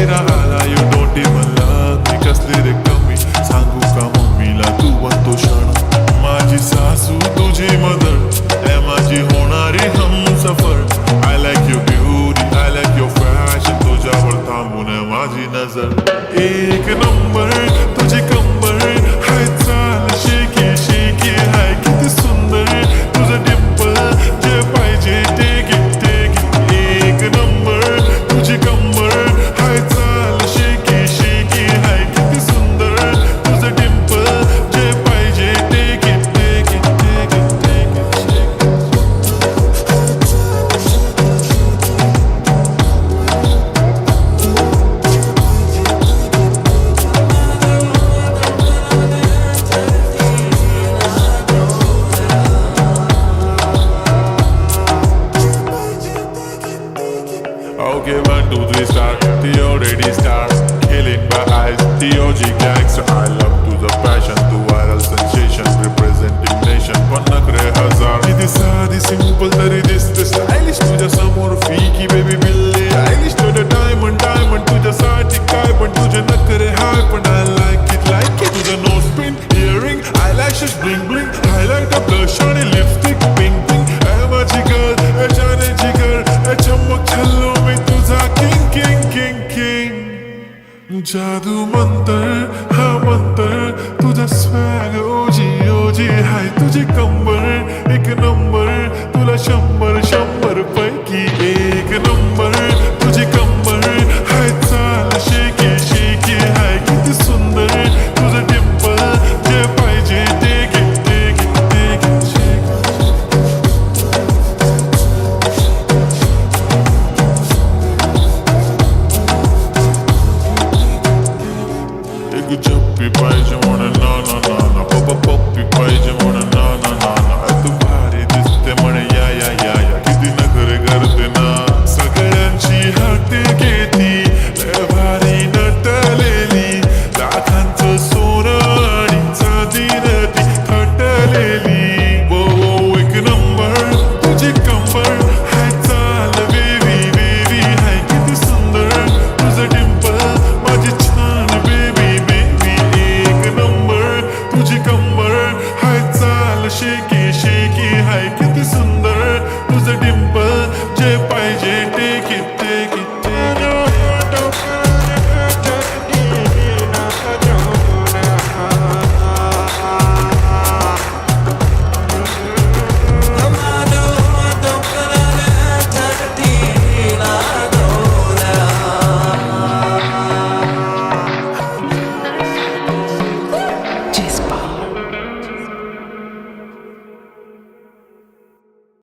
उशिरा आला you don't even love me. कसली रे कमी सांगू का मम्मीला तू बनतो क्षण. माझी सासू तुझी मदर ए माझी होणारी Humsafar. I like your beauty, I like your fashion. तुझ्यावर थांबून माझी नजर एक नंबर तुझी कंबर. हाय चाल शेकी शेकी हाय किती सुंदर तुझं डिंपल. जे पाहिजे take it, take it. एक नंबर तुझी कंबर. हाय चाल शेकी शेकी हाय किती सुंदर तुझं डिंपल. जे पाहिजे take it, take it, take it, take it, take it. Okay, 1, 2, 3 star. The already star. Killing my eyes. The OG gangster. I love to the passion. To viral sensation. Representing nation. पन्नाकरे हजार. किती साधी simple तरी दिसते stylish. तुझ्या समोर फिकी baby बिल्ली. Stylish to the diamond diamond. तुझ्यासाठी काय पण तुझे नखरे हाय पण I like it. तुझं nose pin, earring, eyelashes bling bling. Highlight the blush आणि lipstick pink pink. ए माझी girl, ए जाने जिगर, ए चमक छल्लो मी तुझा king king king king. जादू मंतर हा मंतर तुझा स्वॅग ओजी ओजी हाय तुझी कंबर एक नंबर. तुला 100 पैकी एक नंबर तुझी कंबर. हाय चाल शेकी शेकी हाय किती सुंदर तुझं डिंपल. जे पाहिजे take it, take it, take it, take it. एक चप्पी पाहिजे म्हणून ना ना ना ना. पप्पी पाहिजे म्हणून ना ना ना ना. तू भारी दिसते म्हणे या या या या. किती नखरे करते ना सगळ्यांची हात घेती. लय भारी नटलेली लाखांचं सोनं आणि चांदीनं ती थटलेली. वो एक नंबर तुझी कंबर. हाय चाल बेबी बेबी हाय किती सुंदर तुझं डिंपल. माझी छान बेबी बेबी एक नंबर तुझी कंबर. हाय चाल शेकी